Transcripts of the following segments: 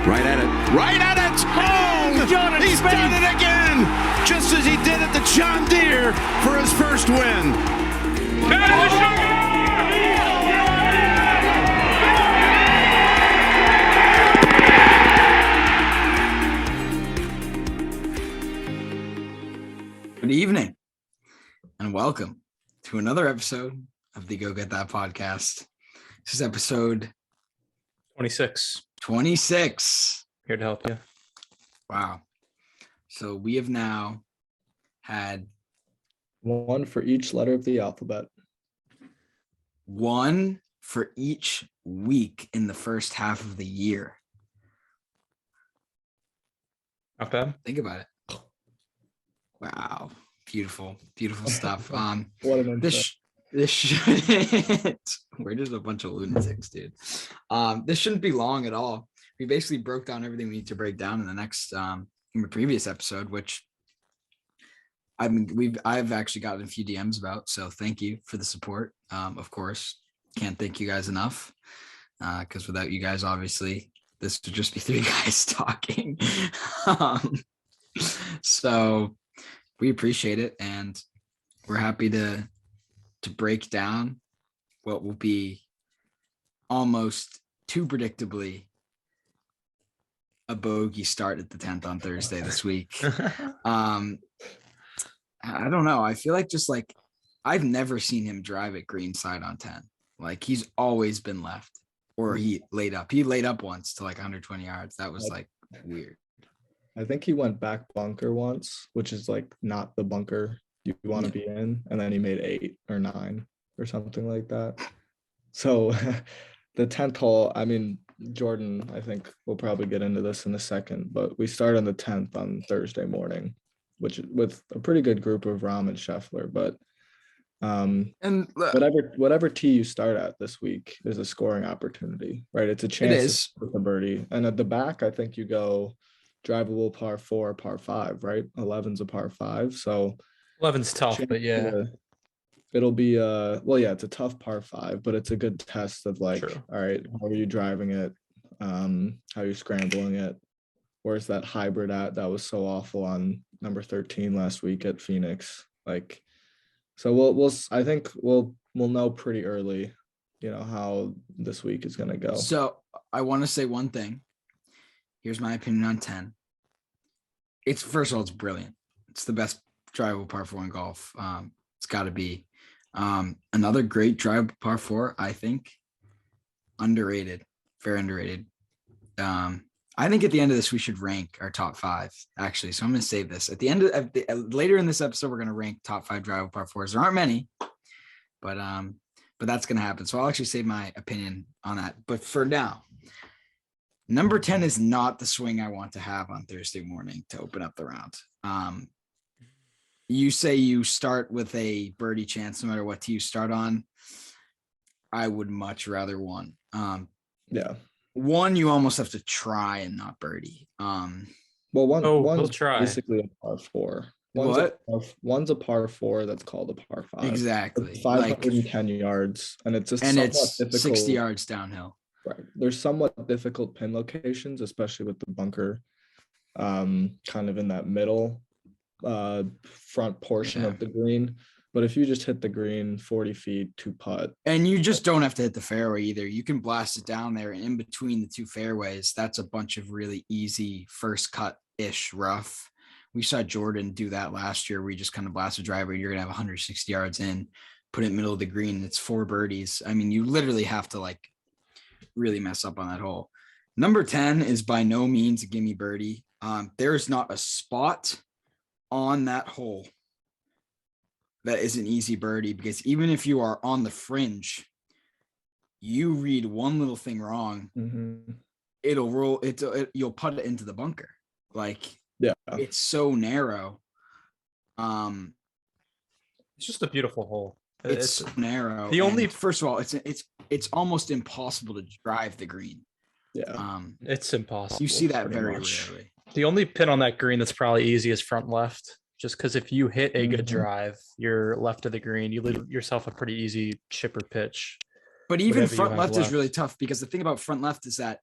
Right at it. Right at it. Oh, Jordan he's Spieth. done it again, just as he did at the John Deere for his first win. Good evening and welcome to another episode of the Go Get That podcast. This is episode 26. 26. Here to help you. Wow. So we have now had one for each letter of the alphabet. one for each week in the first half of the year. Not bad. Think about it. Wow. Beautiful, beautiful stuff. What an This should we're just a bunch of lunatics, dude. This shouldn't be long at all. We basically broke down everything we need to break down in the next in the previous episode, which I've actually gotten a few DMs about. So thank you for the support. Of course, can't thank you guys enough. Because without you guys, obviously, this would just be three guys talking. So we appreciate it, and we're happy to break down what will be almost too predictably a bogey start at the 10th on Thursday this week. I don't know. I feel like I've never seen him drive it green side on 10. Like he's always been left, or he laid up. He laid up once to like 120 yards. That was like weird. I think he went back bunker once, which is like not the bunker you want to be in, and then he made 8 or 9 or something like that. So the 10th hole, I mean, Jordan, I think we'll probably get into this in a second, but we start on the 10th on Thursday morning, which with a pretty good group of Rahm and Scheffler, but And whatever tee you start at this week is a scoring opportunity, right? It's a chance with a birdie. And at the back, I think you go drivable par 4, par 5, right? 11's a par 5. So 11's tough, but yeah. It'll be it's a tough par 5, but it's a good test of like, True. All right, how are you driving it? How are you scrambling it? Where's that hybrid at? That was so awful on number 13 last week at Phoenix. Like, so I think we'll know pretty early, how this week is gonna go. So I want to say one thing. Here's my opinion on 10. First of all, it's brilliant. It's the best drivable par 4 in golf. It's got to be. Another great drivable par 4, I think. Underrated, very underrated. I think at the end of this, we should rank our top 5, actually. So I'm going to save this. At the end of later in this episode, we're going to rank top 5 drivable par 4s. There aren't many, but that's going to happen. So I'll actually save my opinion on that. But for now, number 10 is not the swing I want to have on Thursday morning to open up the round. You say you start with a birdie chance no matter what tee you start on. I would much rather one. One, you almost have to try and not birdie. One's try. basically a par 4. One's a par 4 that's called a par 5. Exactly. It's 510 yards, and it's it's difficult. 60 yards downhill. Right. There's somewhat difficult pin locations, especially with the bunker kind of in that middle front portion of the green. But if you just hit the green 40 feet to putt. And you just don't have to hit the fairway either. You can blast it down there, and in between the two fairways, that's a bunch of really easy first cut-ish rough. We saw Jordan do that last year where you just kind of blast a driver. You're going to have 160 yards in, put it in the middle of the green. It's 4 birdies. I mean, you literally have to like really mess up on that hole. Number 10 is by no means a gimme birdie. There is not a spot on that hole that is an easy birdie, because even if you are on the fringe, you read one little thing wrong, it'll roll. You'll putt it into the bunker. Like, it's so narrow. It's just a beautiful hole. It's so narrow. First of all, it's almost impossible to drive the green. It's impossible. You see that very rarely. The only pin on that green that's probably easy is front left, just because if you hit a good drive, you're left of the green, you leave yourself a pretty easy chipper pitch. But even front left is really tough, because the thing about front left is that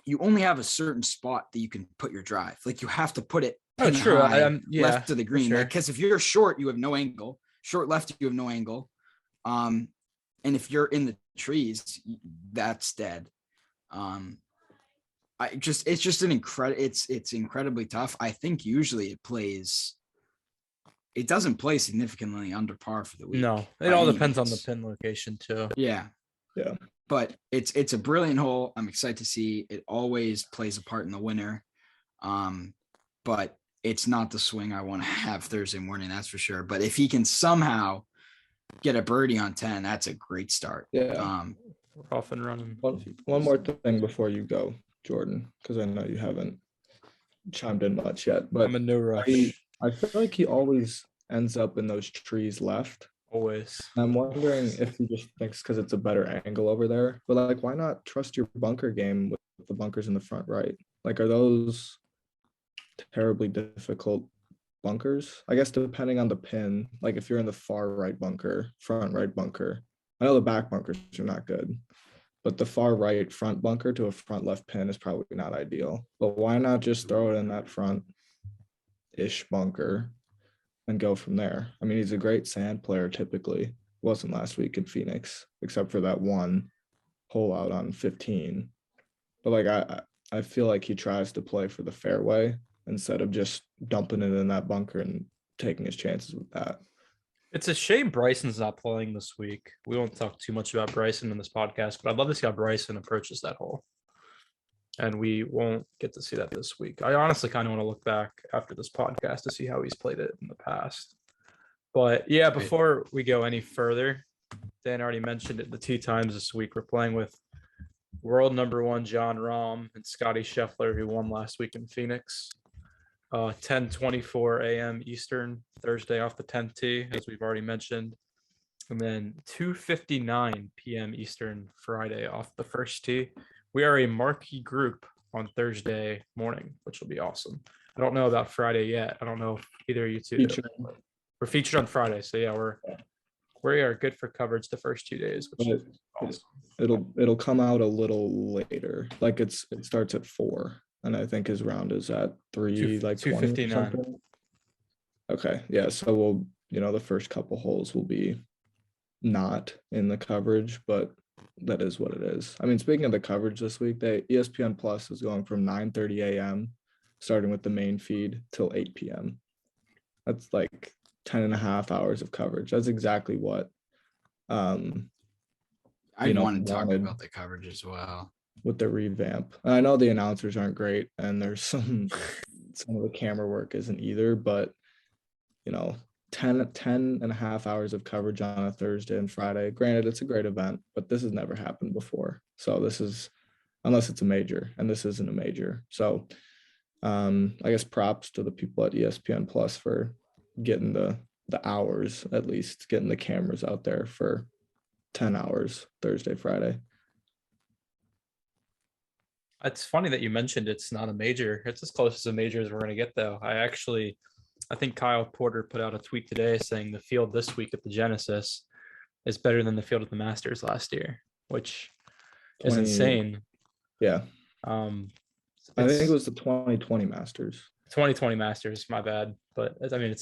you only have a certain spot that you can put your drive. Like you have to put it Oh, pin true. high Yeah, left of the for green. sure. Like, because if you're short, you have no angle. Short left, you have no angle. And if you're in the trees, that's dead. It's just an it's incredibly tough. I think usually it doesn't play significantly under par for the week. No, it by all any depends on the means. pin location too. Yeah. Yeah. But it's a brilliant hole. I'm excited to see. It always plays a part in the winner. But it's not the swing I want to have Thursday morning, that's for sure. But if he can somehow get a birdie on 10, that's a great start. Yeah. We're off and running. One more thing before you go, Jordan, because I know you haven't chimed in much yet, but I'm in no rush. I feel like he always ends up in those trees left. Always. I'm wondering if he just thinks because it's a better angle over there, but like, why not trust your bunker game with the bunkers in the front right? Like, are those terribly difficult bunkers? I guess depending on the pin, like if you're in the far right bunker, front right bunker, I know the back bunkers are not good, but the far right front bunker to a front left pin is probably not ideal. But why not just throw it in that front-ish bunker and go from there? I mean, he's a great sand player typically. Wasn't last week in Phoenix, except for that one hole out on 15. But like I feel like he tries to play for the fairway instead of just dumping it in that bunker and taking his chances with that. It's a shame Bryson's not playing this week. We won't talk too much about Bryson in this podcast, but I'd love to see how Bryson approaches that hole. And we won't get to see that this week. I honestly kind of want to look back after this podcast to see how he's played it in the past. But yeah, before we go any further, Dan already mentioned it the 2 times this week. We're playing with world number 1 John Rahm and Scotty Scheffler, who won last week in Phoenix. 10:24 a.m. Eastern, Thursday off the 10th tee, as we've already mentioned. And then 2:59 p.m. Eastern, Friday off the first tee. We are a marquee group on Thursday morning, which will be awesome. I don't know about Friday yet. I don't know if either of you two do. We're featured on Friday. So yeah, we are good for coverage the first 2 days, which is awesome. It'll come out a little later. Like it starts at 4. And I think his round is at 3, like 2:59. Okay, yeah. So we'll, the first couple holes will be not in the coverage, but that is what it is. I mean, speaking of the coverage this week, ESPN Plus is going from 9:30 a.m. starting with the main feed till 8 p.m. That's like 10 and a half hours of coverage. That's exactly what I want to talk about the coverage as well. With the revamp. And I know the announcers aren't great and there's some of the camera work isn't either, but 10 and a half hours of coverage on a Thursday and Friday. Granted, it's a great event, but this has never happened before. So this is, unless it's a major, and this isn't a major. So I guess props to the people at ESPN Plus for getting the hours, at least getting the cameras out there for 10 hours Thursday, Friday. It's funny that you mentioned it's not a major. It's as close as a major as we're going to get, though. I think Kyle Porter put out a tweet today saying the field this week at the Genesis is better than the field at the Masters last year, which is insane. Yeah. I think it was the 2020 Masters. 2020 Masters, my bad. But I mean,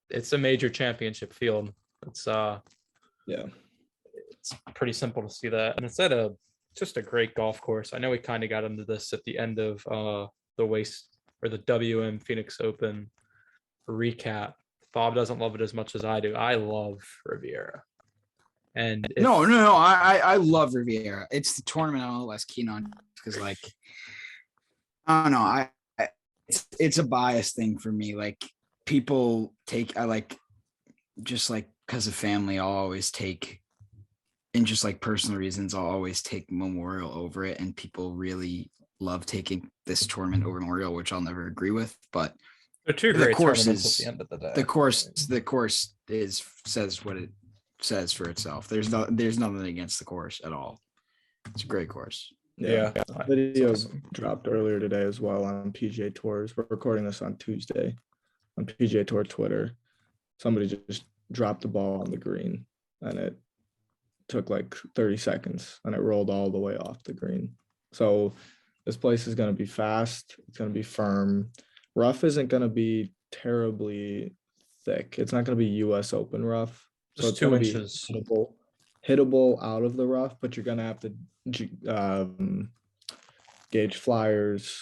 it's a major championship field. It's it's pretty simple to see that. And it's at just a great golf course. I know we kind of got into this at the end of the WM Phoenix Open recap. Bob doesn't love it as much as I do. I love Riviera. And no, I love Riviera. It's the tournament I'm a little less keen on because, like, I don't know. It's a bias thing for me. Like, people just like because of family, I'll always take. And just like personal reasons, I'll always take Memorial over it. And people really love taking this tournament over Memorial, which I'll never agree with. But they're two great tournaments at the end of the day. The course says what it says for itself. There's nothing against the course at all. It's a great course. Yeah. Video dropped earlier today as well on PGA Tours. We're recording this on Tuesday on PGA Tour Twitter. Somebody just dropped the ball on the green and it took like 30 seconds and it rolled all the way off the green. So This place is going to be fast. It's going to be firm. Rough isn't going to be terribly thick. It's not going to be US Open rough. So Just it's going to be 2 inches. hittable out of the rough, but you're going to have to gauge flyers,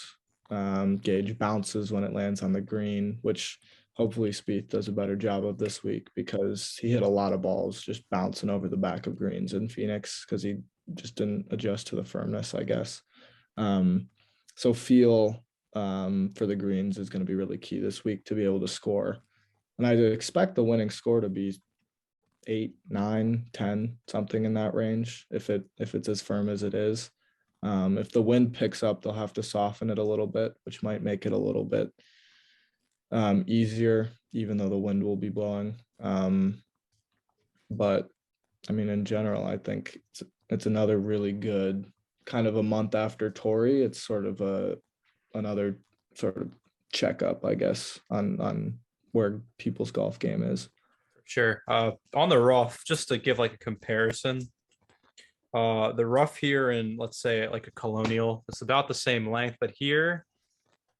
gauge bounces when it lands on the green, which hopefully Spieth does a better job of this week, because he hit a lot of balls just bouncing over the back of greens in Phoenix because he just didn't adjust to the firmness, I guess. So feel for the greens is going to be really key this week to be able to score. And I expect the winning score to be 8, 9, 10, something in that range, if it's as firm as it is. If the wind picks up, they'll have to soften it a little bit, which might make it a little bit easier, even though the wind will be blowing. But I mean, in general, I think it's another really good kind of a month after Torrey. It's sort of another sort of checkup, I guess, on where people's golf game is. Sure. On the rough, just to give like a comparison, the rough here in, let's say, like a Colonial, it's about the same length, but here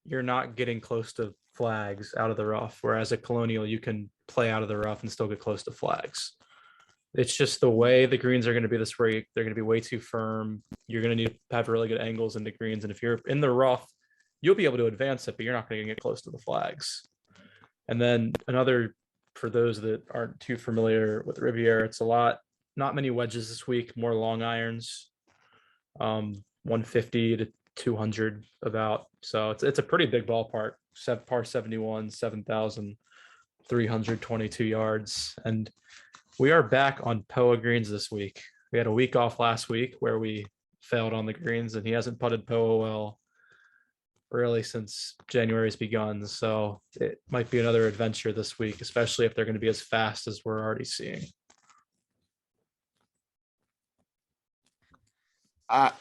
you're not getting close to flags out of the rough, whereas a Colonial you can play out of the rough and still get close to flags. It's just the way the greens are going to be this week. They're going to be way too firm. You're going to need to have really good angles into greens, and if you're in the rough, you'll be able to advance it, but you're not going to get close to the flags. And then another, for those that aren't too familiar with Riviera, it's not many wedges this week, more long irons, 150 to 200 about. So it's a pretty big ballpark. Par 71, 7,322 yards. And we are back on POA greens this week. We had a week off last week where we failed on the greens, and he hasn't putted POA well really since January's begun. So it might be another adventure this week, especially if they're going to be as fast as we're already seeing. I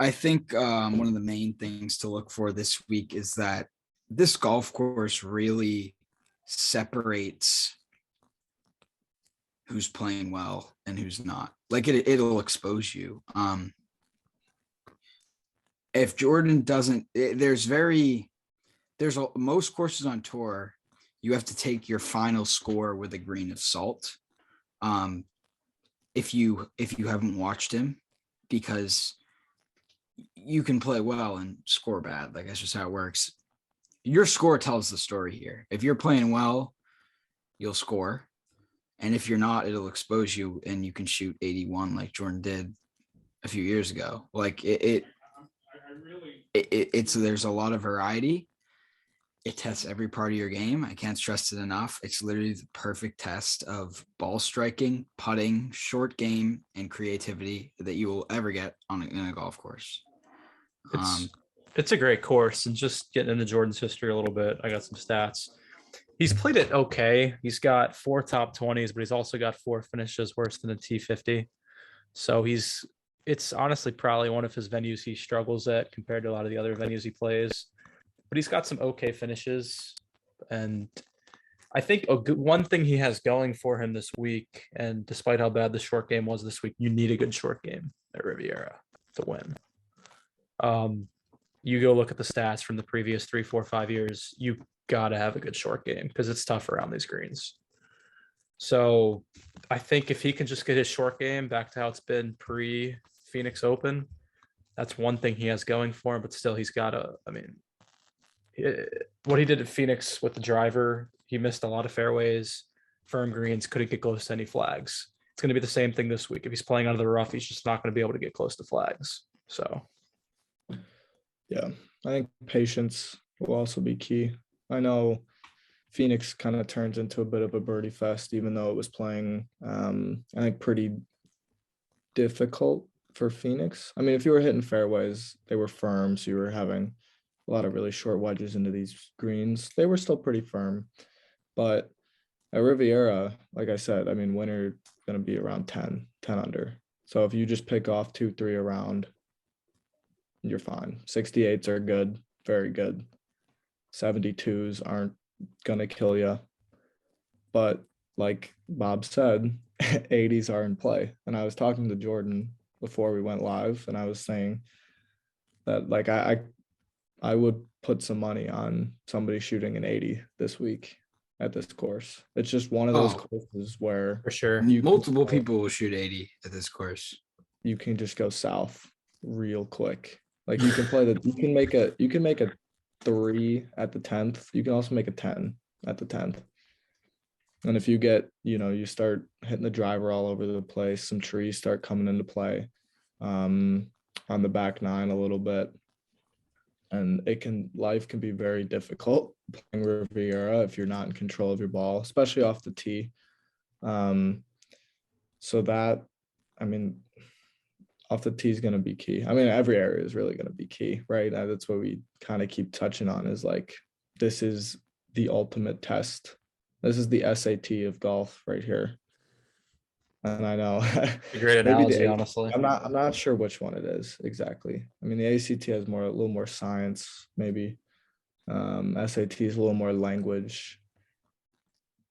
think one of the main things to look for this week is that this golf course really separates who's playing well and who's not. Like it'll expose you. If Jordan doesn't, most courses on tour, you have to take your final score with a grain of salt. If you haven't watched him, because you can play well and score bad. Like that's just how it works. Your score tells the story here. If you're playing well, you'll score. And if you're not, it'll expose you and you can shoot 81 like Jordan did a few years ago. Like it's there's a lot of variety. It tests every part of your game. I can't stress it enough. It's literally the perfect test of ball striking, putting, short game, and creativity that you will ever get in a golf course. It's a great course. And just getting into Jordan's history a little bit, I got some stats. He's played it okay. He's got 4 top 20s, but he's also got 4 finishes worse than a T50. So it's honestly probably one of his venues he struggles at compared to a lot of the other venues he plays. But he's got some okay finishes. And I think one thing he has going for him this week, and despite how bad the short game was this week, you need a good short game at Riviera to win. You go look at the stats from the previous 3, 4, 5 years, you got to have a good short game because it's tough around these greens. So I think if he can just get his short game back to how it's been pre-Phoenix Open, that's one thing he has going for him. But still, he's got what he did at Phoenix with the driver, he missed a lot of fairways, firm greens, couldn't get close to any flags. It's going to be the same thing this week. If he's playing out of the rough, he's just not going to be able to get close to flags. So, yeah, I think patience will also be key. I know Phoenix kind of turns into a bit of a birdie fest, even though it was playing, I think, pretty difficult for Phoenix. I mean, if you were hitting fairways, they were firm, so you were having a lot of really short wedges into these greens. They were still pretty firm. But at Riviera, like I said, I mean, winner going to be around 10 under. So if you just pick off 2, 3 around, you're fine. 68s are good, very good. 72s aren't going to kill you. But like Bob said, 80s are in play. And I was talking to Jordan before we went live, and I was saying, that like I would put some money on somebody shooting an 80 this week at this course. It's just one of those Oh. courses where For sure. Multiple people will shoot 80 at this course. you can just go south real quick. Like you can play you can make a 3 at the 10th. You can also make a 10 at the 10th. And if you get, you start hitting the driver all over the place, some trees start coming into play on the back 9 a little bit. And life can be very difficult playing Riviera if you're not in control of your ball, especially off the tee. So that, off the tee is going to be key. Every area is really going to be key, right? That's what we kind of keep touching on is like, this is the ultimate test. This is the SAT of golf right here. And I know A great analogy, honestly. I'm not sure which one it is exactly. The ACT has a little more science, maybe. SAT is a little more language,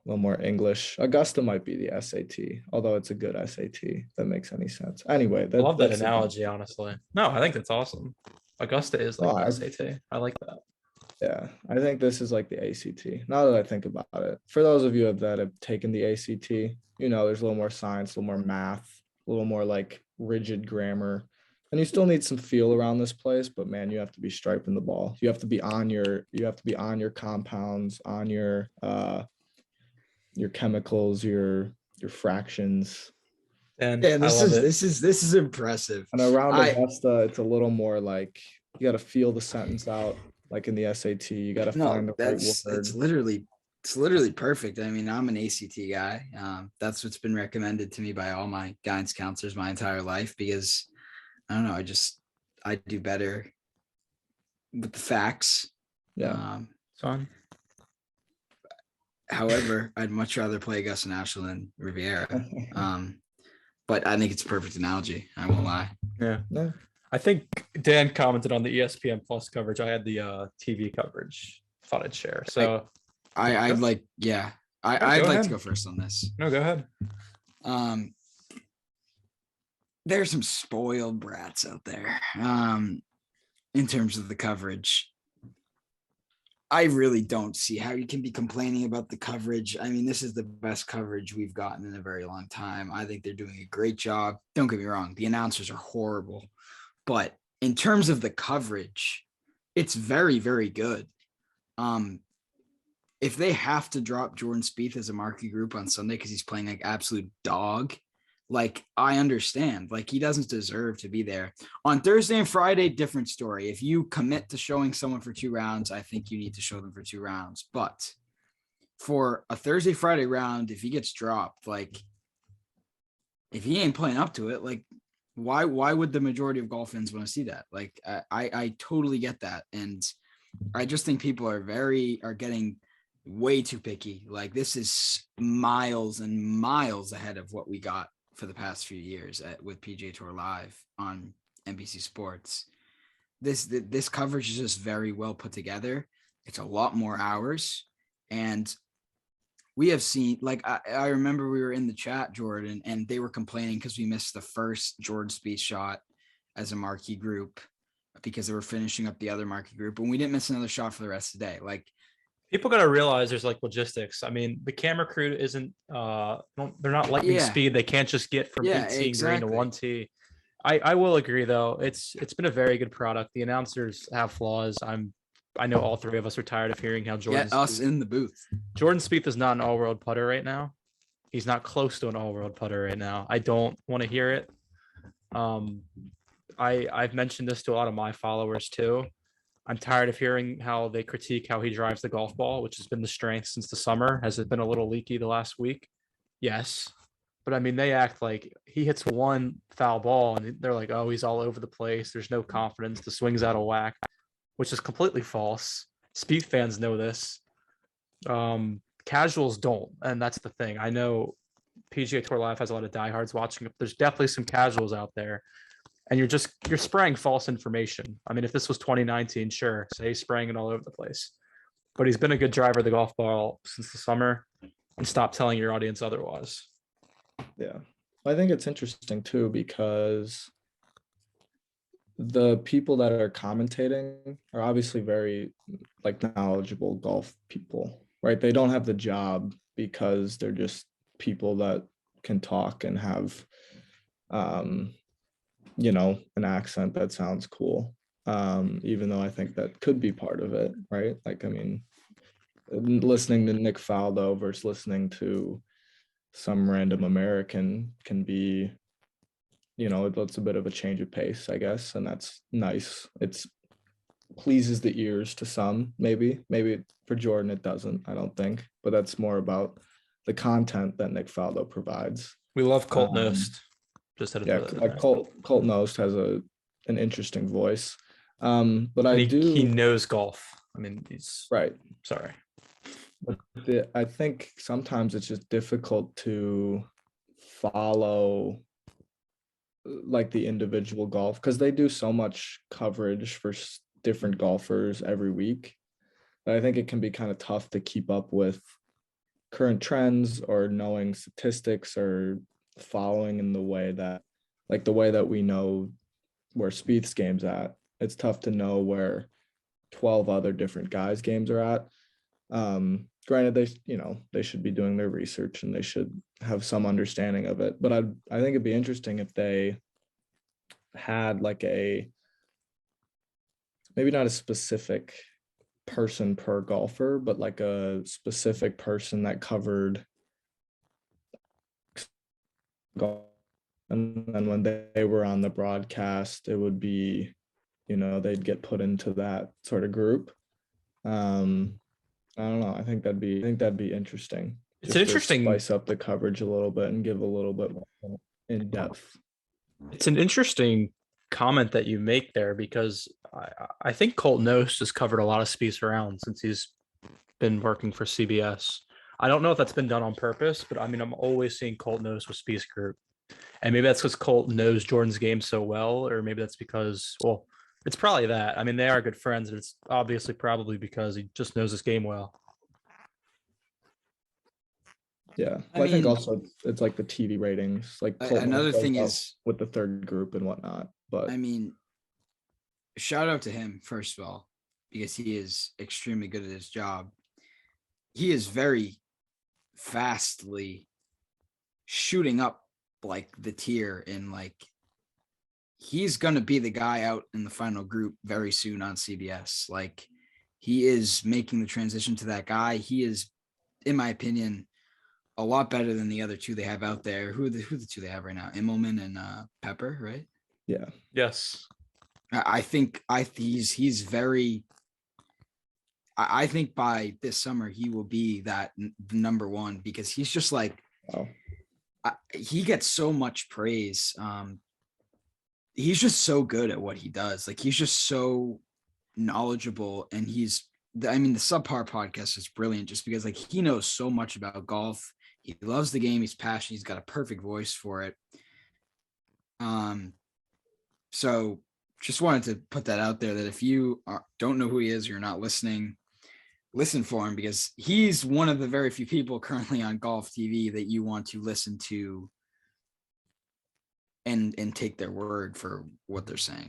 a little more English. Augusta might be the SAT, although it's a good SAT. That makes any sense. Anyway, I love that analogy, honestly. No, I think that's awesome. Augusta is like the SAT. I like that. Yeah, I think this is like the ACT. Now that I think about it, for those of you that have taken the ACT, there's a little more science, a little more math, a little more like rigid grammar, and you still need some feel around this place. But man, you have to be striping the ball. You have to be on your compounds, on your chemicals, your fractions. And this is impressive. And around Augusta, it's a little more like you got to feel the sentence out. Like in the SAT, you got to find the right word. It's literally perfect. I'm an ACT guy. That's what's been recommended to me by all my guidance counselors my entire life, because I don't know, I do better with the facts. Yeah. Fun. However, I'd much rather play Augusta National than Riviera. But I think it's a perfect analogy. I won't lie. Yeah. I think Dan commented on the ESPN Plus coverage. I had the TV coverage. Thought I'd share. So I'd like to go first on this. No, go ahead. There's some spoiled brats out there in terms of the coverage. I really don't see how you can be complaining about the coverage. This is the best coverage we've gotten in a very long time. I think they're doing a great job. Don't get me wrong. The announcers are horrible. But in terms of the coverage, it's very, very good. If they have to drop Jordan Spieth as a marquee group on Sunday because he's playing like absolute dog, like I understand. Like he doesn't deserve to be there. On Thursday and Friday, different story. If you commit to showing someone for 2 rounds, I think you need to show them for 2 rounds. But for a Thursday, Friday round, if he gets dropped, like if he ain't playing up to it, like why would the majority of golf fans want to see that? Like I totally get that. And I just think people are getting way too picky. Like this is miles and miles ahead of what we got for the past few years with PGA Tour Live on NBC Sports. This coverage is just very well put together. It's a lot more hours. And we have seen, like, I remember we were in the chat, Jordan, and they were complaining because we missed the first Jordan Spieth shot as a marquee group because they were finishing up the other marquee group, and we didn't miss another shot for the rest of the day. Like, people got to realize there's like logistics. The camera crew isn't, they're not lightning speed. They can't just get from 18 green to 1T. I will agree though. It's been a very good product. The announcers have flaws. I know all 3 of us are tired of hearing how Jordan. Get us in the booth. Jordan Spieth is not an all-world putter right now. He's not close to an all-world putter right now. I don't want to hear it. I've mentioned this to a lot of my followers too. I'm tired of hearing how they critique how he drives the golf ball, which has been the strength since the summer. Has it been a little leaky the last week? Yes. But they act like he hits one foul ball and they're like, oh, he's all over the place. There's no confidence. The swing's out of whack, which is completely false. Spieth fans know this. Casuals don't. And that's the thing. I know PGA Tour Live has a lot of diehards watching. There's definitely some casuals out there. And you're spraying false information. If this was 2019, sure, say he's spraying it all over the place. But he's been a good driver of the golf ball since the summer, and stop telling your audience otherwise. Yeah. I think it's interesting too, because the people that are commentating are obviously very like knowledgeable golf people, right? They don't have the job because they're just people that can talk and have an accent that sounds cool. Even though I think that could be part of it, right? Like, I mean, listening to Nick Faldo versus listening to some random American can be, it's a bit of a change of pace, I guess, and that's nice. It's pleases the ears to some, maybe for Jordan it doesn't, I don't think, but that's more about the content that Nick Faldo provides. We love Colt Nost. Just had like Colt Nost has an interesting voice, but and he knows golf. I mean, he's right. Sorry, but I think sometimes it's just difficult to follow like the individual golf because they do so much coverage for different golfers every week. I think it can be kind of tough to keep up with current trends or knowing statistics or following in the way that we know where Spieth's game's at. It's tough to know where 12 other different guys' games are at. Granted, they should be doing their research and they should have some understanding of it. But I think it'd be interesting if they had like maybe not a specific person per golfer, but like a specific person that covered golf. And then when they were on the broadcast, it would be, they'd get put into that sort of group. I don't know. I think that'd be interesting. It's interesting. Spice up the coverage a little bit and give a little bit more in depth. It's an interesting comment that you make there because I think Colt Nost has covered a lot of Spieth's rounds since he's been working for CBS. I don't know if that's been done on purpose, but I mean, I'm always seeing Colt Nost with Spieth's group. And maybe that's because Colt knows Jordan's game so well, or maybe that's because, well, it's probably that. I mean, they are good friends, and it's obviously probably because he just knows his game well. Yeah, I think also it's like the TV ratings. Like another thing is with the third group and whatnot. But I mean, shout out to him first of all, because he is extremely good at his job. He is very fastly shooting up like the tier, and like he's gonna be the guy out in the final group very soon on CBS. Like he is making the transition to that guy. He is, in my opinion, a lot better than the other two they have out there. Who are the two they have right now? Immelman and Pepper, right? Yeah. Yes. I think he's very. I think by this summer he will be that number one because he's just like. Oh. He gets so much praise. He's just so good at what he does. Like he's just so knowledgeable, and the Subpar podcast is brilliant just because like he knows so much about golf. He loves the game. He's passionate. He's got a perfect voice for it. So just wanted to put that out there that if you don't know who he is, or you're not listening, listen for him because he's one of the very few people currently on golf TV that you want to listen to and take their word for what they're saying.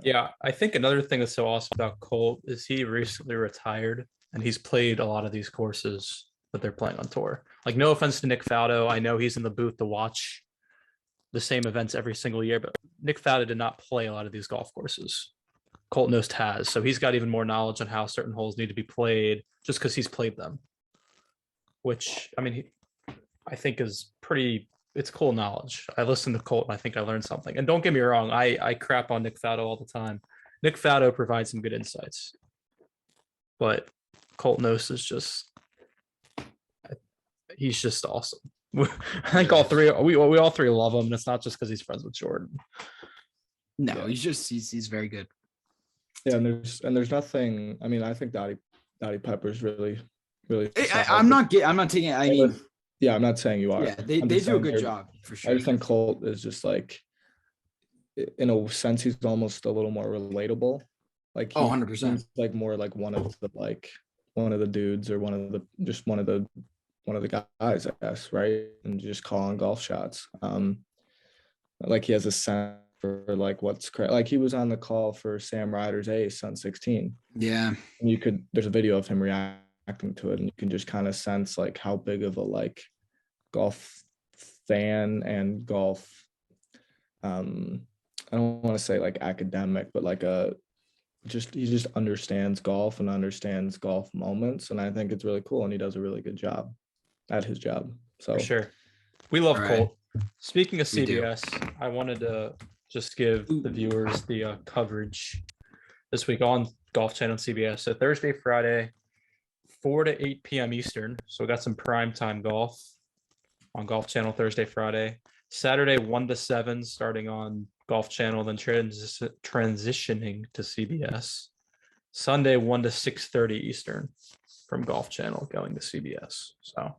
Yeah, I think another thing that's so awesome about Colt is he recently retired and he's played a lot of these courses that they're playing on tour. Like, no offense to Nick Faldo, I know he's in the booth to watch the same events every single year, but Nick Faldo did not play a lot of these golf courses. Colt Nost has, so he's got even more knowledge on how certain holes need to be played just because he's played them, which I mean, I think is it's cool knowledge. I listened to Colt and I think I learned something. And don't get me wrong, I crap on Nick Faldo all the time. Nick Faldo provides some good insights, but Colt Nost is he's just awesome. I think we all three love him, and it's not just because he's friends with Jordan. No, he's very good. Yeah, and there's nothing. I mean, I think Dottie Pepper's really. I'm not taking it. I mean, yeah, I'm not saying you are. Yeah, they do a good job for sure. I just think Colt is just like, in a sense, he's almost a little more relatable. Like 100%. Like more like one of the dudes or one of the guys, I guess, right? And just calling golf shots. Like he has a sense for like like he was on the call for Sam Ryder's ace on 16. Yeah. And there's a video of him reacting to it, and you can just kind of sense like how big of a like golf fan and golf I don't want to say like academic, but like he just understands golf and understands golf moments, and I think it's really cool, and he does a really good job at his job. So For sure. We love All Colt. Speaking of We do. CBS, I wanted to just give the viewers the coverage this week on Golf Channel and CBS. So Thursday, Friday, 4 to 8 p.m. Eastern. So we got some primetime golf on Golf Channel Thursday, Friday. Saturday, 1 to 7 starting on Golf Channel, then transitioning to CBS. Sunday, 1 to 6:30 Eastern from Golf Channel going to CBS. So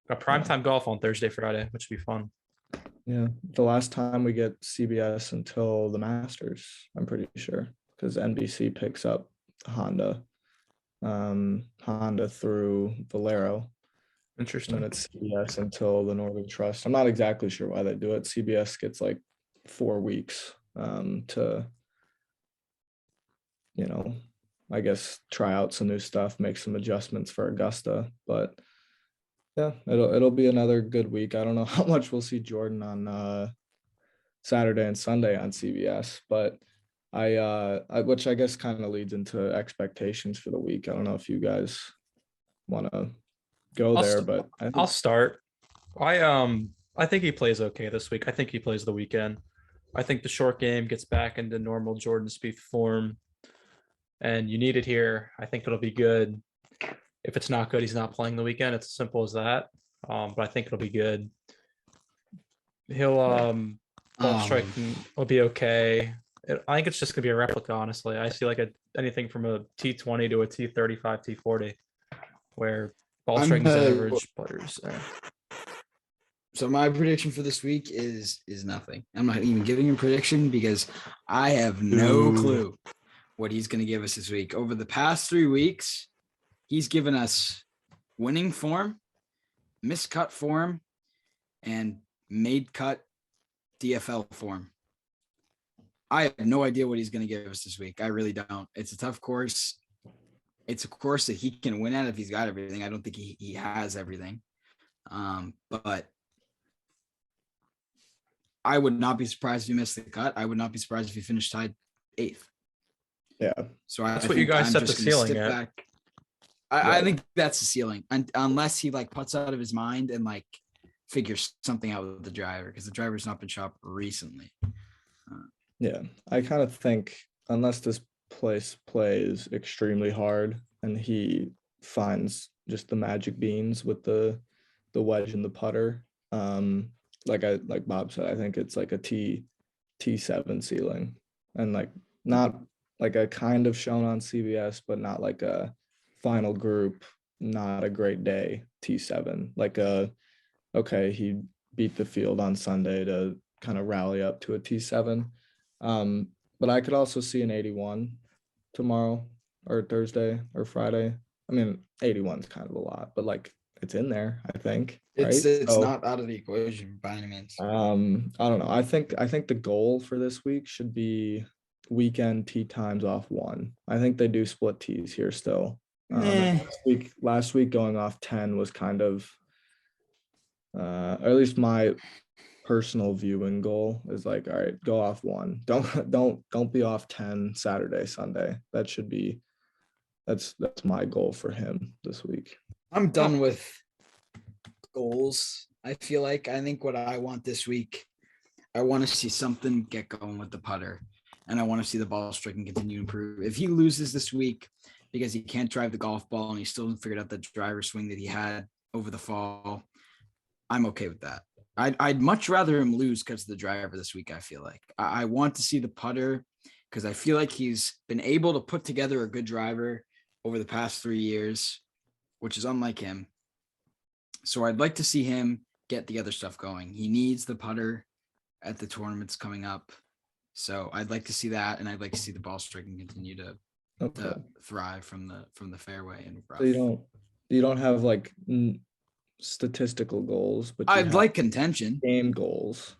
got primetime golf on Thursday, Friday, which would be fun. yeah, the last time we get CBS until the Masters, I'm pretty sure, because NBC picks up Honda through Valero. Interesting. And it's CBS until the Northern Trust. I'm not exactly sure why they do it. CBS gets like 4 weeks to, I guess try out some new stuff, make some adjustments for Augusta. But yeah, it'll be another good week. I don't know how much we'll see Jordan on Saturday and Sunday on CBS, but which I guess kind of leads into expectations for the week. I don't know if you guys want to go there, but I'll start. I think he plays okay this week. I think he plays the weekend. I think the short game gets back into normal Jordan Spieth form, and you need it here. I think it'll be good. If it's not good, he's not playing the weekend. It's as simple as that. But I think it'll be good. He'll ball striking will be okay. I think it's just gonna be a replica, honestly. I see like anything from a T20 to a T35, T40, where ball striking is average, putters. So my prediction for this week is nothing. I'm not even giving a prediction because I have no clue what he's going to give us this week. Over the past 3 weeks, he's given us winning form, miscut form, and made cut DFL form. I have no idea what he's going to give us this week. I really don't. It's a tough course. It's a course that he can win at if he's got everything. I don't think he has everything. But I would not be surprised if he missed the cut. I would not be surprised if he finished tied 8th. Yeah. So that's what you guys set the ceiling at. I think that's the ceiling. And unless he like puts out of his mind and like figures something out with the driver, because the driver's not been chopped recently. Yeah. I kind of think unless this place plays extremely hard and he finds just the magic beans with the wedge and the putter, like Bob said, I think it's like a T7 ceiling, and like not like a kind of shown on CBS, but not like a final group, not a great day T7, like okay, he beat the field on Sunday to kind of rally up to a T7. But I could also see an 81 tomorrow or Thursday or Friday. I mean, 81 is kind of a lot, but like it's in there, I think. It's right? not out of the equation by any means. I don't know. I think the goal for this week should be weekend tee times off 1. I think they do split tees here still. Last week going off 10 was kind of or at least my personal viewing goal is like, all right, go off 1. Don't be off 10 Saturday, Sunday. That should be that's my goal for him this week. I'm done with goals. I think what I want this week, I want to see something get going with the putter, and I want to see the ball striking continue to improve. If he loses this week because he can't drive the golf ball and he still hasn't figured out the driver swing that he had over the fall, I'm okay with that. I'd much rather him lose because of the driver this week. I feel like I want to see the putter because I feel like he's been able to put together a good driver over the past 3 years, which is unlike him. So I'd like to see him get the other stuff going. He needs the putter at the tournaments coming up. So I'd like to see that, and I'd like to see the ball striking continue to thrive from the fairway and rough. So you don't have like statistical goals, but I'd like contention. Game goals.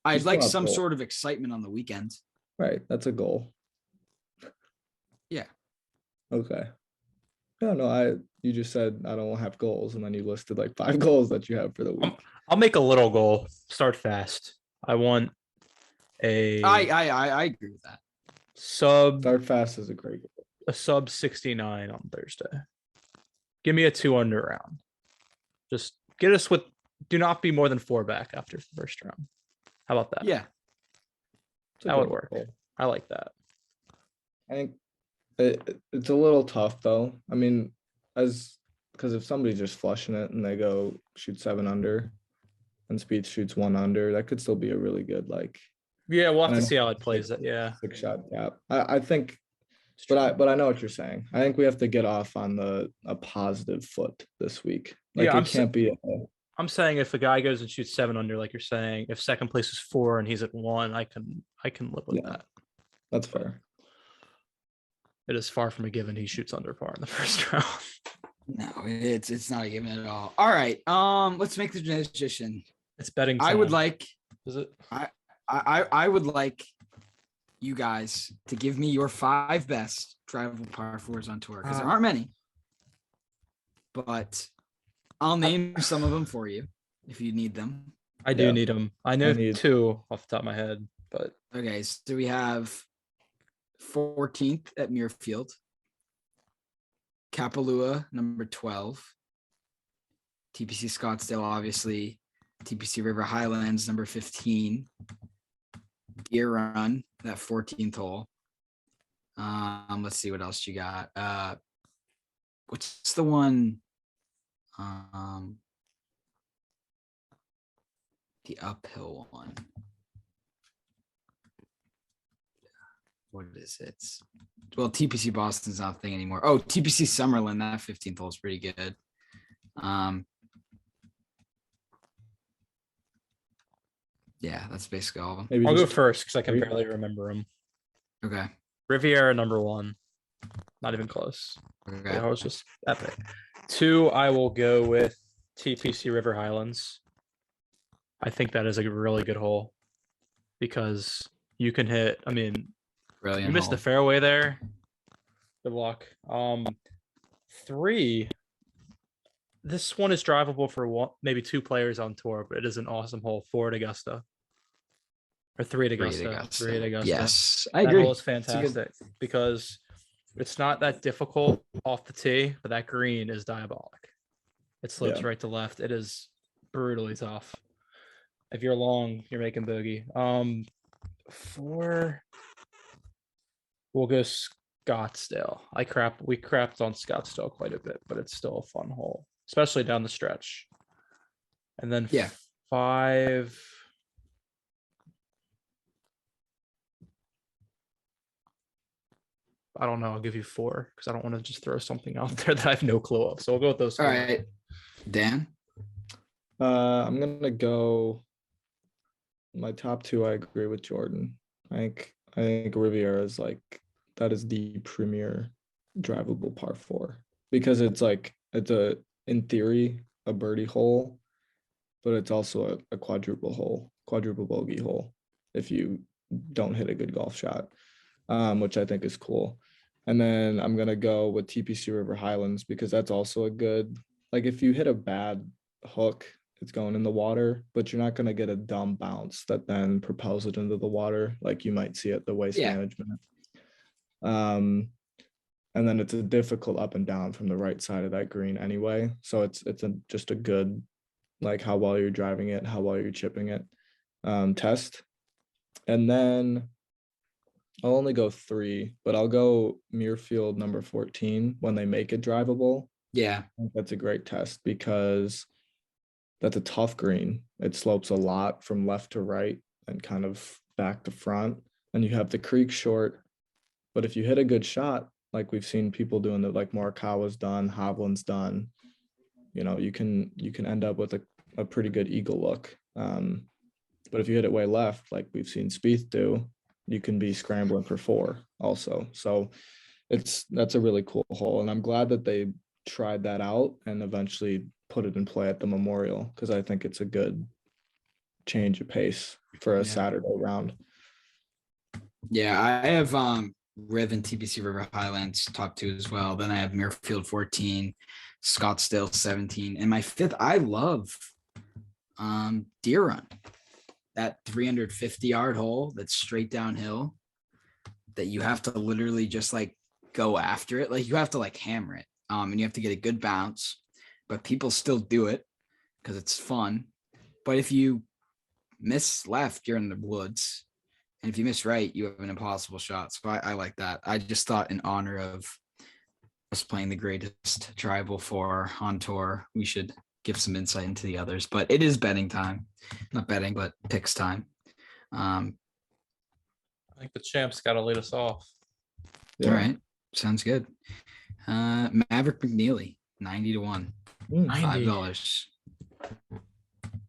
I'd still like have some goal. sort of excitement on the weekend. Right. That's a goal. Yeah. Okay. Yeah, no, you just said I don't have goals, and then you listed like 5 goals that you have for the week. I'll make a little goal. Start fast. I want I agree with that. Start fast is a great goal. a sub 69 on Thursday. Give me a 2 under round. Just get us with. Do not be more than 4 back after the first round. How about that? Yeah. It's a That would good work. goal. I like that. I think it's a little tough though. I mean, because if somebody's just flushing it and they go shoot 7 under, and Spieth shoots 1 under, that could still be a really good like. Yeah, we'll have And I to know see how it it's plays. like That yeah. 6-shot gap. I think, but I know what you're saying. I think we have to get off on a positive foot this week. Like Yeah, it can't be. I'm saying if a guy goes and shoots 7 under, like you're saying, if second place is 4 and he's at 1, I can live with Yeah. that. That's fair. It is far from a given he shoots under par in the first round. No, it's not a given at all. All right. Let's make the transition. It's betting I would time. like Is it? I would like you guys to give me your 5 best drivable par 4s on tour, because there aren't many. But I'll name some of them for you if you need them. I do need them. I know need- 2 off the top of my head, but Okay, so we have 14th at Muirfield, Kapalua, number 12, Tpc Scottsdale, obviously, Tpc River Highlands, number 15, Deer Run, that 14th hole. Let's see what else you got. What's the one? The uphill one. What is it? Well, TPC Boston's not a thing anymore. Oh, TPC Summerlin, that 15th hole is pretty good. Yeah, that's basically all of them. Maybe I'll go just first because I can 3. barely remember them. Okay. Riviera number 1, not even close. Okay. That was just epic. 2, I will go with TPC River Highlands. I think that is a really good hole because you can hit. I mean, Brilliant. you missed the fairway there. Good luck. 3. This one is drivable for 1, maybe 2 players on tour, but it is an awesome hole. 4 at Augusta. Or 3 at Augusta. 3 at Augusta. Yes, I That agree. hole is fantastic because it's not that difficult off the tee, but that green is diabolic. It slopes right to left. It is brutally tough. If you're long, you're making bogey. 4. We'll go Scottsdale. We crapped on Scottsdale quite a bit, but it's still a fun hole, especially down the stretch. And then 5. I don't know. I'll give you 4 because I don't want to just throw something out there that I have no clue of. So we'll go with those. All 4. right. Dan? I'm gonna go. My top 2, I agree with Jordan. I think Riviera is like that is the premier drivable par 4 because it's in theory a birdie hole, but it's also a quadruple bogey hole if you don't hit a good golf shot, which I think is cool. And then I'm gonna go with TPC River Highlands because that's also a good, like if you hit a bad hook, it's going in the water, but you're not going to get a dumb bounce that then propels it into the water like you might see at the Waste Management. And then it's a difficult up and down from the right side of that green anyway. So it's just a good, like how well you're driving it, how well you're chipping it test. And then I'll only go 3, but I'll go Muirfield number 14 when they make it drivable. Yeah. I think that's a great test because that's a tough green. It slopes a lot from left to right and kind of back to front. And you have the creek short. But if you hit a good shot, like we've seen people doing that, like Morikawa's done, Hovland's done, you can end up with a pretty good eagle look. But if you hit it way left, like we've seen Spieth do, you can be scrambling for 4 also. So that's a really cool hole. And I'm glad that they tried that out and eventually put it in play at the Memorial because I think it's a good change of pace for a Yeah. Saturday round. Yeah, I have Riv and Tpc River Highlands top 2 as well. Then I have Muirfield 14, Scottsdale 17, and my 5th. I love Deer Run, that 350-yard hole that's straight downhill that you have to literally just like go after it. Like you have to like hammer it, and you have to get a good bounce, but people still do it because it's fun. But if you miss left, you're in the woods. And if you miss right, you have an impossible shot. So I like that. I just thought in honor of us playing the greatest Drivable for on tour, we should give some insight into the others. But it is betting time. Not betting, but picks time. I think the champ's got to lead us off. All right. Sounds good. Maverick McNeely, 90 to 1. $5.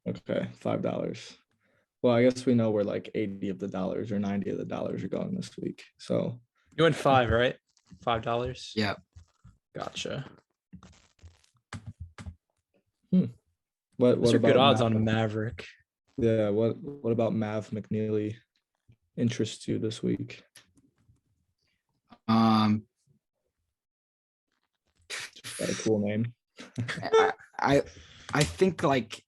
Okay, $5. Well, I guess we know where like 80 of the dollars or 90 of the dollars are going this week. So You went 5, right? $5. Yeah. Gotcha. what Those are about good odds Mav? on a Maverick. Yeah, what about Mav McNeely interests you this week? Um, Got a cool name. I think like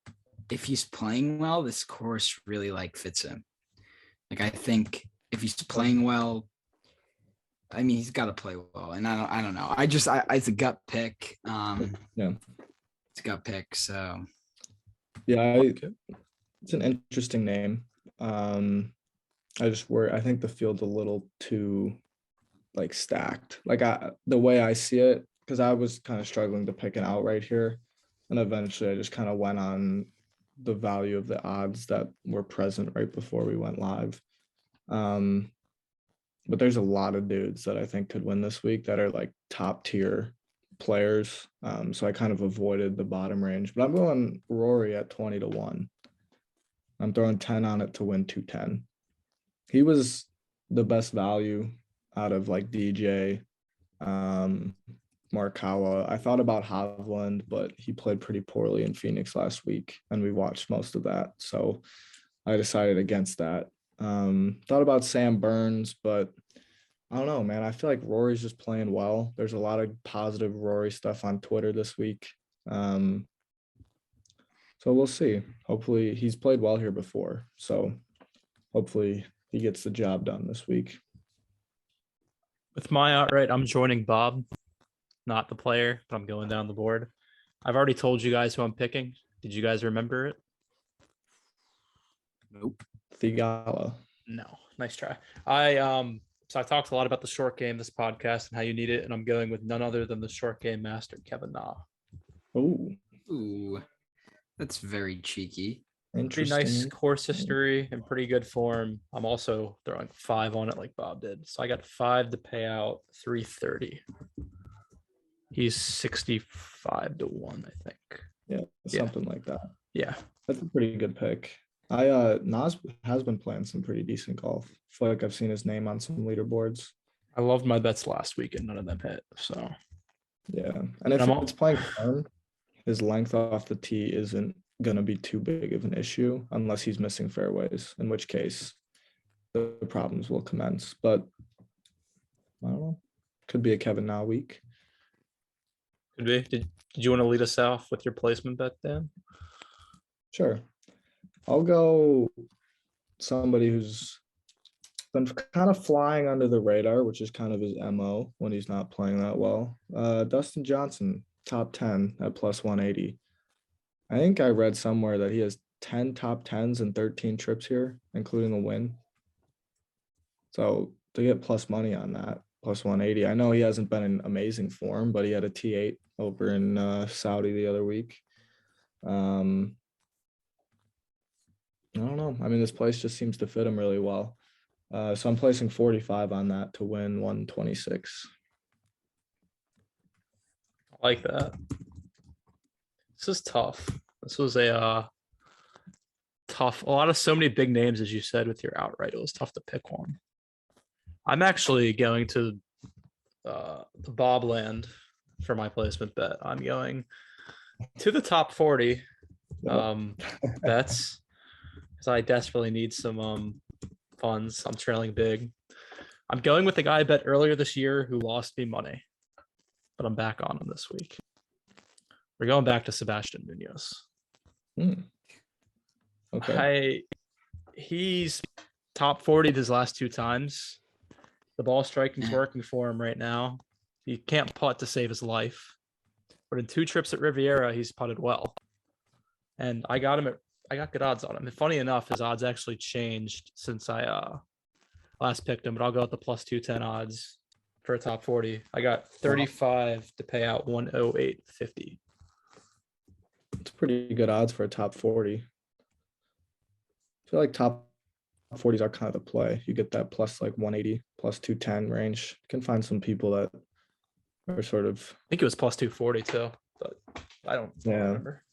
if he's playing well, this course really like fits him. Like I think if he's playing well, I mean he's got to play well, and I don't know. It's a gut pick. Yeah, It's a gut pick. So yeah, it's an interesting name. I think the field's a little too like stacked. Like the way I see it, because I was kind of struggling to pick an outright here, and eventually I just kind of went on the value of the odds that were present right before we went live. But there's a lot of dudes that I think could win this week that are like top tier players. So I kind of avoided the bottom range, but I'm going Rory at 20 to 1. I'm throwing 10 on it to win 210. He was the best value out of like DJ, Markawa. I thought about Hovland, but he played pretty poorly in Phoenix last week, and we watched most of that. So I decided against that. Thought about Sam Burns, but I don't know, man. I feel like Rory's just playing well. There's a lot of positive Rory stuff on Twitter this week. So we'll see. Hopefully he's played well here before. So hopefully he gets the job done this week. With my outright, I'm joining Bob, not the player, but I'm going down the board. I've already told you guys who I'm picking. Did you guys remember it? nope. Thigala. No. Nice try. So I talked a lot about the short game this podcast and how you need it, and I'm going with none other than the short game master, Kevin Na. Oh, Ooh, that's very cheeky. Pretty interesting. nice course history and pretty good form. I'm also throwing 5 on it like Bob did. So I got 5 to pay out 330. He's 65 to 1, I think. Yeah, something like that. Yeah. That's a pretty good pick. Nas has been playing some pretty decent golf. I feel like I've seen his name on some leaderboards. I loved my bets last week and none of them hit. So Yeah. And if I'm it's playing firm, his length off the tee isn't gonna be too big of an issue unless he's missing fairways, in which case the problems will commence. But I don't know. Could be a Kevin Na week. could be. Did you want to lead us off with your placement bet, Dan? Sure. I'll go somebody who's been kind of flying under the radar, which is kind of his MO when he's not playing that well. Dustin Johnson, top 10 at plus 180. I think I read somewhere that he has 10 top 10s and 13 trips here, including a win. So to get plus money on that, plus 180. I know he hasn't been in amazing form, but he had a T8 over in Saudi the other week. I don't know. I mean, this place just seems to fit him really well. So I'm placing 45 on that to win 126. I like that. This is tough. This was a tough, so many big names, as you said, with your outright. It was tough to pick one. I'm actually going to the Bobland for my placement bet. I'm going to the top 40 bets. because I desperately need some funds. I'm trailing big. I'm going with the guy I bet earlier this year who lost me money, but I'm back on him this week. We're going back to Sebastian Munoz. Okay. He's top 40 his last 2 times. The ball striking's Yeah. working for him right now. He can't putt to save his life, but in 2 trips at Riviera, he's putted well. And I got good odds on him. And funny enough, his odds actually changed since I last picked him, but I'll go with the plus 210 odds for a top 40. I got 35 to pay out 108.50. It's pretty good odds for a top 40. I feel like top 40s are kind of the play. You get that plus like 180, plus 210 range. You can find some people that are sort of. I think it was plus 240 too, but I don't remember.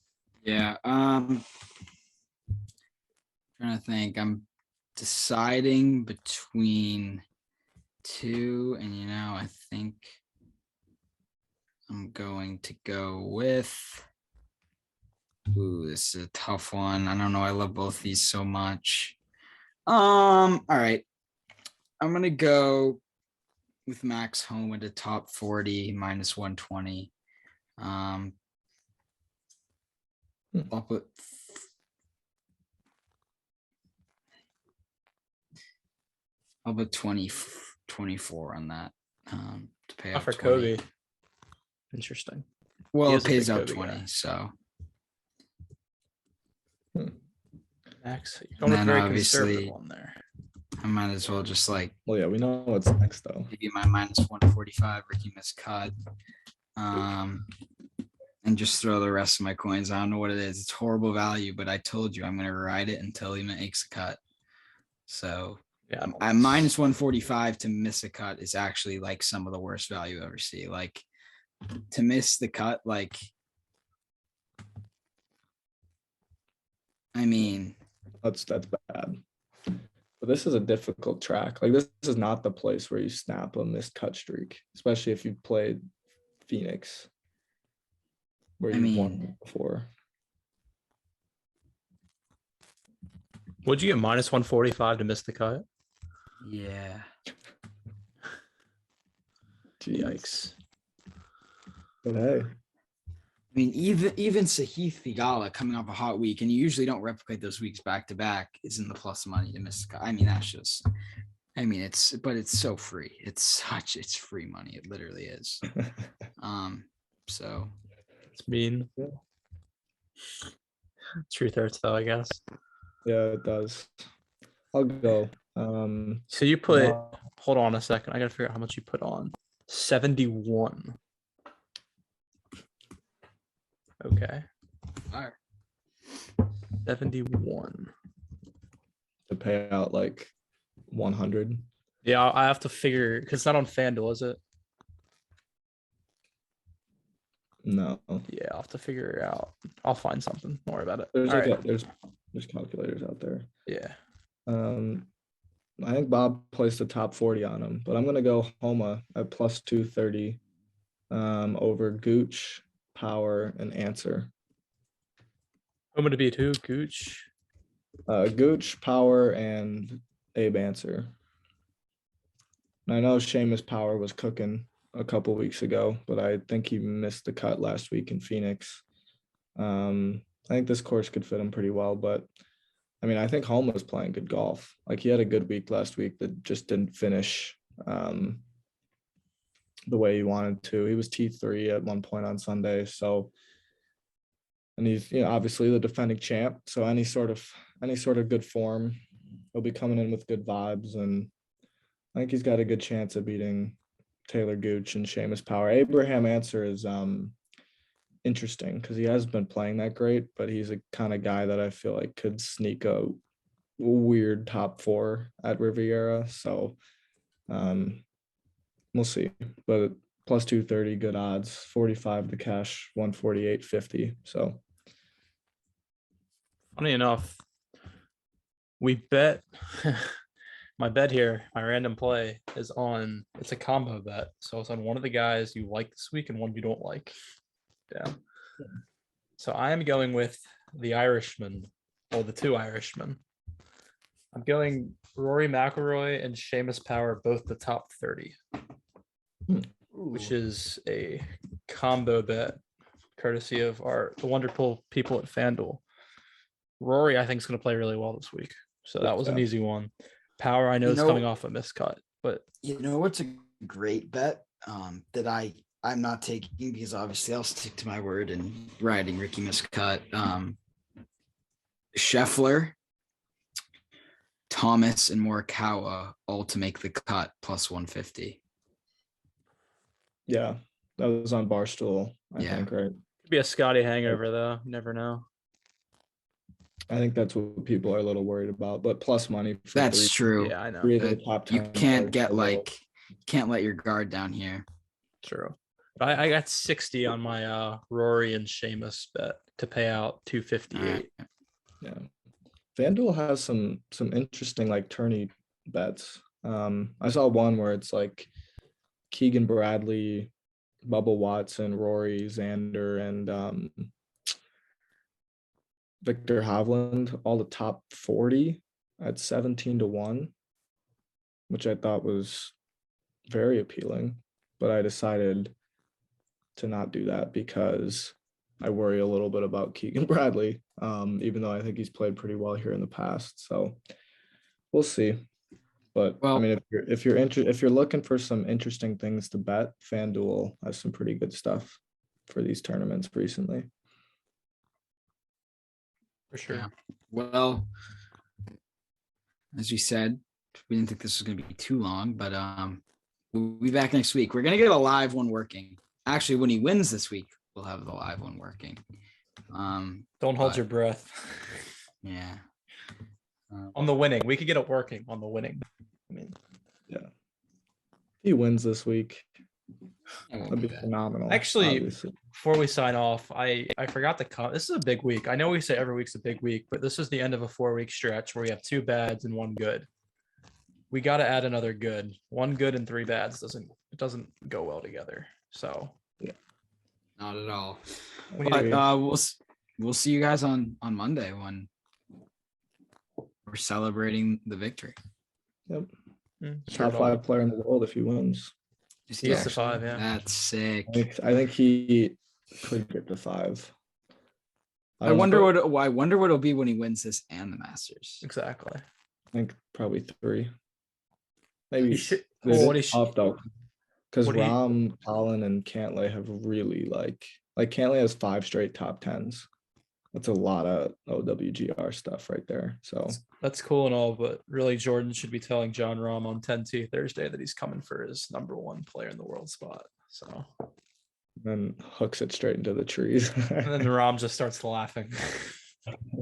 Yeah. Trying to think. I'm deciding between 2, and I think I'm going to go with. Ooh, this is a tough one. I don't know. I love both these so much. All right. I'm gonna go with Max Homa to top 40 minus 120. I'll put 24 on that to pay out For 20. Kobe. Interesting. Well, He it is a pays big out Kobe 20, guy. so. Max, you're And going with a then very obviously conservative one there. I might as well just Well, yeah, we know what's next though. give you my minus 145 Ricky miscut. And just throw the rest of my coins. I don't know what it is. It's horrible value, but I told you I'm going to ride it until he makes a cut. So Yeah, I'm minus 145 to miss a cut is actually like some of the worst value I ever see. Like to miss the cut, like, I mean, That's bad. But this is a difficult track. Like this is not the place where you snap a missed cut streak, especially if you've played Phoenix, where you've won before. Would you get minus 145 to miss the cut? yeah. Jeez. Yikes. But hey, I mean, even Sahith Theegala coming off a hot week, and you usually don't replicate those weeks back to back, is in the plus money to miss the cut. I mean, that's just, it's so free. It's free money. It literally is. So It's mean. Yeah. Truth hurts though, I guess. yeah, it does. I'll go. So you put, hold on a second. I got to figure out how much you put on. 71. Okay. all right. 71. to pay out like 100. Yeah, I have to figure because it's not on FanDuel, is it? No, Yeah, I'll have to figure it out. I'll find something. Don't worry about it. there's All like right. there's calculators out there. Yeah. I think Bob placed a top 40 on him, but I'm gonna go Homa at plus 230 over Gooch, Power, and Answer. I'm gonna beat who? Gooch. Gooch, Power, and Abe Answer. And I know Seamus Power was cooking a couple weeks ago, but I think he missed the cut last week in Phoenix. I think this course could fit him pretty well, but I mean, I think Homa was playing good golf. Like he had a good week last week that just didn't finish the way he wanted to. He was T3 at one point on Sunday. So, and he's, obviously the defending champ. So any sort of good form, he'll be coming in with good vibes. And I think he's got a good chance of beating Taylor Gooch and Seamus Power. Abraham Answer is interesting because he hasn't been playing that great, but he's a kind of guy that I feel like could sneak a weird top 4 at Riviera. So we'll see. But plus 230, good odds, 45 to cash, 148.50. So Funny enough, we bet my bet here, my random play is on, it's a combo bet. So it's on one of the guys you like this week and one you don't like. Yeah. So I am going with the Irishman, or the 2 Irishmen, I'm going Rory McIlroy and Seamus Power, both the top 30, which is a combo bet courtesy of the wonderful people at FanDuel. Rory, I think, is going to play really well this week. So that was an easy one. Power, I know, is coming off a miscut, but you know what's a great bet that I'm not taking because obviously I'll stick to my word and riding Ricky miscut. Scheffler, Thomas, and Morikawa all to make the cut plus 150. Yeah, that was on Barstool, I think, right? could be a Scotty hangover though. You never know. I think that's what people are a little worried about, but plus money. For That's true. Yeah, I know. Three of the top 10 You can't get are can't let your guard down here. True. But I got 60 on my Rory and Seamus bet to pay out 258. Yeah. FanDuel has some interesting like tourney bets. I saw one where it's like Keegan Bradley, Bubba Watson, Rory, Xander, and Victor Hovland, all the top 40 at 17-1, which I thought was very appealing. But I decided to not do that because I worry a little bit about Keegan Bradley, even though I think he's played pretty well here in the past. So we'll see. But I mean, if you're looking for some interesting things to bet, FanDuel has some pretty good stuff for these tournaments recently. For sure. Yeah. Well, as we said, we didn't think this was going to be too long, but we'll be back next week. We're going to get a live one working. Actually, when he wins this week, we'll have the live one working. Don't hold your breath. Yeah. On the winning. We could get it working on the winning. I mean, yeah. If he wins this week, that'd that'd be phenomenal. Actually, obviously. Before we sign off, I forgot to come. This is a big week. I know we say every week's a big week, but this is the end of a 4-week stretch where we have 2 bads and 1 good. We got to add another good. 1 good and 3 bads doesn't go well together. So yeah, not at all. But we'll see you guys on Monday when we're celebrating the victory. Yep. Sure Top 5 player in the world if he wins. He gets to 5, yeah. That's sick. I think he could get to 5. I wonder what it'll be when he wins this and the Masters. Exactly. I think probably 3. Maybe What though, because Rahm, Colin, and Cantlay have really like Cantlay has 5 straight top 10s. That's a lot of OWGR stuff right there. So that's cool and all, but really Jordan should be telling John Rahm on 10-2 Thursday that he's coming for his #1 player in the world spot. So then hooks it straight into the trees. and then Rahm just starts laughing.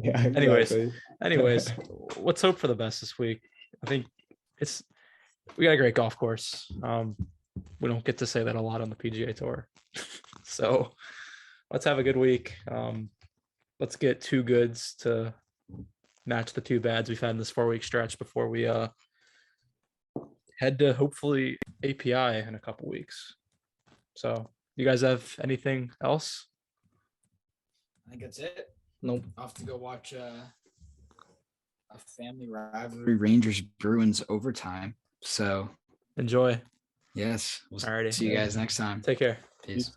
Yeah. Exactly. Anyways, let's hope for the best this week. I think we got a great golf course. We don't get to say that a lot on the PGA Tour. So let's have a good week. Let's get 2 goods to match the 2 bads we've had in this 4-week stretch before we head to hopefully API in a couple weeks. So you guys have anything else? I think that's it. Nope. I'll have to go watch a family rivalry, Rangers Bruins overtime. So Enjoy. yes, we'll Alrighty. see you guys next time. Take care. Peace.